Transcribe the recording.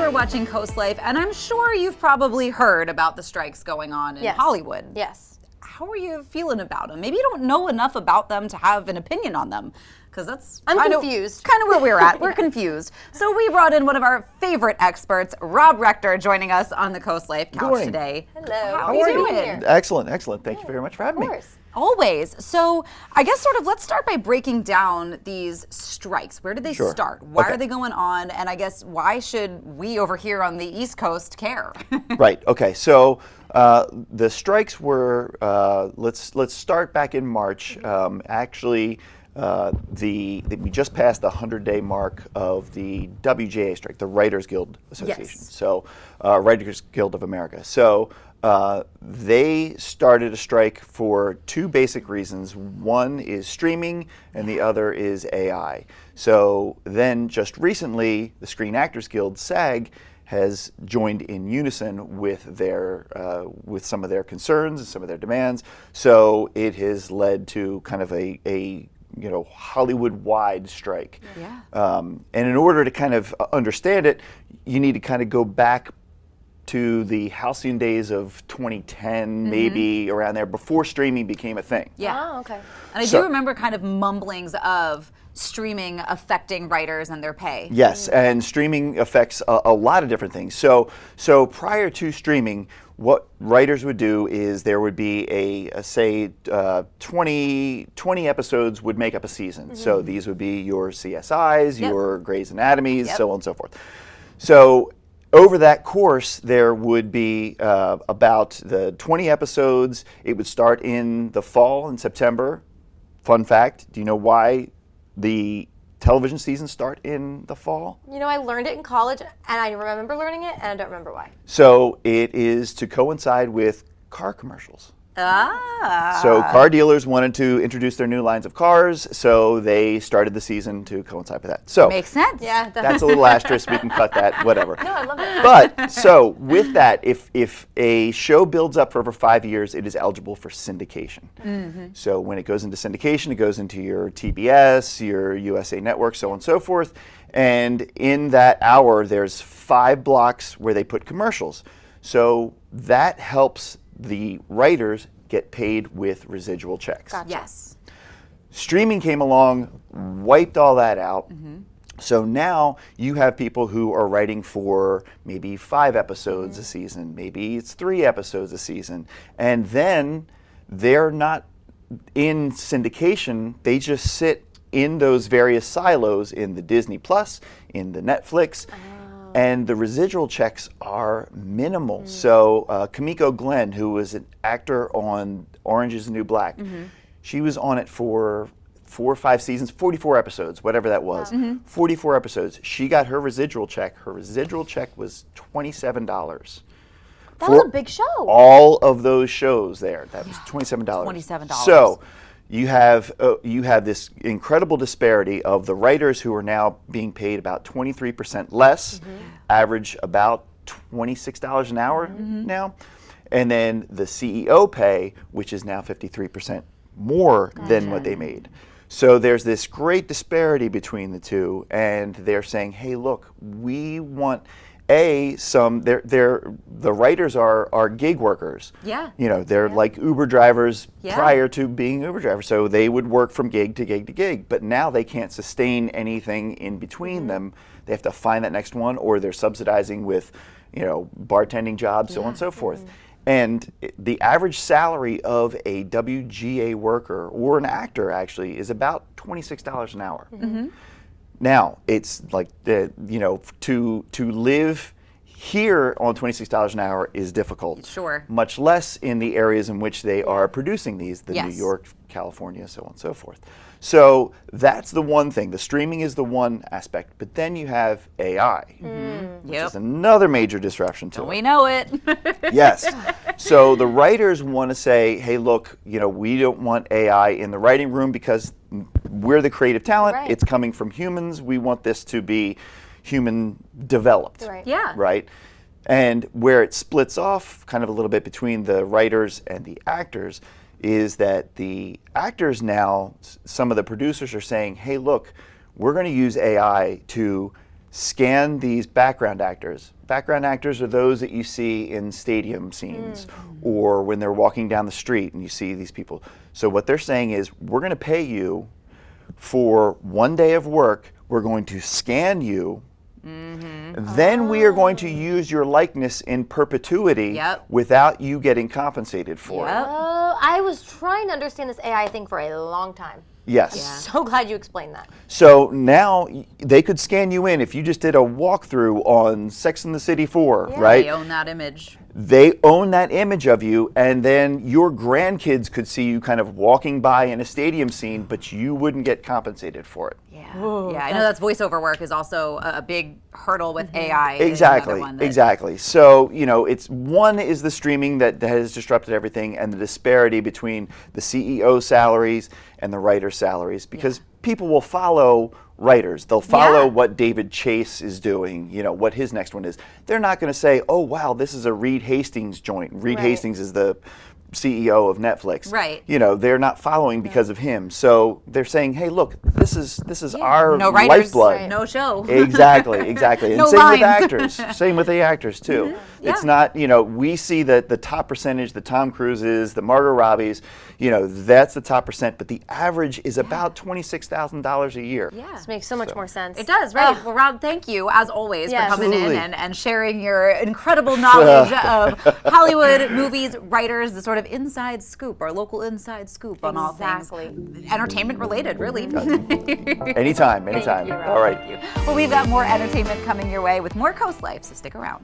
are watching CoastLife, and I'm sure you've probably heard about the strikes going on in Hollywood. Yes. How are you feeling about them? Maybe you don't know enough about them to have an opinion on them, because that's I'm confused. Kind of where we're at. We're confused. So we brought in one of our favorite experts, Rob Rector, joining us on the CoastLife couch today. Hello. How are you doing? Excellent, excellent. Thank you very much for having me. Of course. Always. So I guess let's start by breaking down these strikes. Where did they start? Why are they going on? And I guess why should we over here on the East Coast care? Right. Okay. So the strikes were. Let's start back in March. Actually, we just passed the 100-day mark of the WGA strike, the Writers Guild Association. Yes. So Writers Guild of America. So they started a strike for two basic reasons. One is streaming, and the other is AI. So then, just recently, the Screen Actors Guild, SAG, has joined in unison with with some of their concerns and some of their demands. So it has led to kind of a Hollywood-wide strike. Yeah. And in order to kind of understand it, you need to kind of go back to the halcyon days of 2010, maybe around there, before streaming became a thing. Yeah. Oh, okay. And I do remember kind of mumblings of streaming affecting writers and their pay. Yes, and streaming affects a lot of different things. So prior to streaming, what writers would do is there would be say 20 episodes would make up a season. So these would be your CSIs, your Grey's Anatomies, so on and so forth. So over that course, there would be about the 20 episodes. It would start in the fall in September. Fun fact, do you know why the television seasons start in the fall? You know, I learned it in college, and I remember learning it, and I don't remember why. So it is to coincide with car commercials. Ah. So car dealers wanted to introduce their new lines of cars, so they started the season to coincide with that. So makes sense. Yeah. that's a little asterisk. We can cut that, whatever. No, I love it. But so with that, if a show builds up for over 5 years, it is eligible for syndication. So when it goes into syndication, it goes into your TBS, your USA Network, so on and so forth. And in that hour, there's 5 blocks where they put commercials. So that helps the writers get paid with residual checks. Gotcha. Yes. Streaming came along, wiped all that out. So now you have people who are writing for maybe 5 episodes a season, maybe it's 3 episodes a season, and then they're not in syndication, they just sit in those various silos in the Disney Plus, in the Netflix, and the residual checks are minimal. So Kimiko Glenn, who was an actor on Orange is the New Black, she was on it for 4 or 5 seasons, 44 episodes, whatever that was. 44 episodes. She got her residual check. Her residual check was $27. That was a big show. All of those shows there, that was $27. $27. So you have this incredible disparity of the writers who are now being paid about 23% less, average about $26 an hour now, and then the CEO pay, which is now 53% more than what they made. So there's this great disparity between the two, and they're saying, hey, look, we want the writers are gig workers. Yeah. You know, they're like Uber drivers prior to being Uber drivers. So they would work from gig to gig to gig, but now they can't sustain anything in between them. They have to find that next one, or they're subsidizing with, bartending jobs, so on and so forth. And the average salary of a WGA worker or an actor actually is about $26 an hour. Now, it's like, to live here on $26 an hour is difficult. Sure. Much less in the areas in which they are producing these, the New Yes. York, California, so on and so forth. So that's the one thing. The streaming is the one aspect. But then you have AI, which is another major disruption to it. We know it. Yes. So the writers want to say, hey, look, we don't want AI in the writing room because we're the creative talent. Right. It's coming from humans. We want this to be human developed. Right. Yeah. Right? And where it splits off kind of a little bit between the writers and the actors is that the actors now, some of the producers are saying, hey, look, we're going to use AI to scan these background actors. Background actors are those that you see in stadium scenes or when they're walking down the street and you see these people. So what they're saying is, we're going to pay you for 1 day of work. We're going to scan you. Then we are going to use your likeness in perpetuity without you getting compensated for it. Oh, I was trying to understand this AI thing for a long time. Yes. So glad you explained that. So now they could scan you in if you just did a walkthrough on Sex and the City 4, right? They own that image. They own that image of you, and then your grandkids could see you kind of walking by in a stadium scene, but you wouldn't get compensated for it. Yeah, I know that's voiceover work is also a big hurdle with AI. Exactly, exactly. So, you know, it's one is the streaming that has disrupted everything, and the disparity between the CEO salaries and the writer salaries, because people will follow writers. They'll follow what David Chase is doing, you know, what his next one is. They're not going to say, oh, wow, this is a Reed Hastings joint. Reed Hastings is the CEO of Netflix. Right. You know, they're not following because of him. So they're saying, hey, look, this is our no writers, lifeblood. no show. Exactly, exactly. And No same lines. with actors. Same with the actors too. It's not, you know, we see that the top percentage, the Tom Cruises, the Margot Robbies, you know, that's the top percent, but the average is about $26,000 a year. Yeah. This makes so much more sense. It does, right? Well, Rob, thank you, as always, for coming Absolutely. in and sharing your incredible knowledge of Hollywood movies, writers, the sort of inside scoop, our local inside scoop on all things entertainment related, really. Anytime, anytime. Thank you, Rob. All right. Thank you. Well, we've got more entertainment coming your way with more Coast Life, so stick around.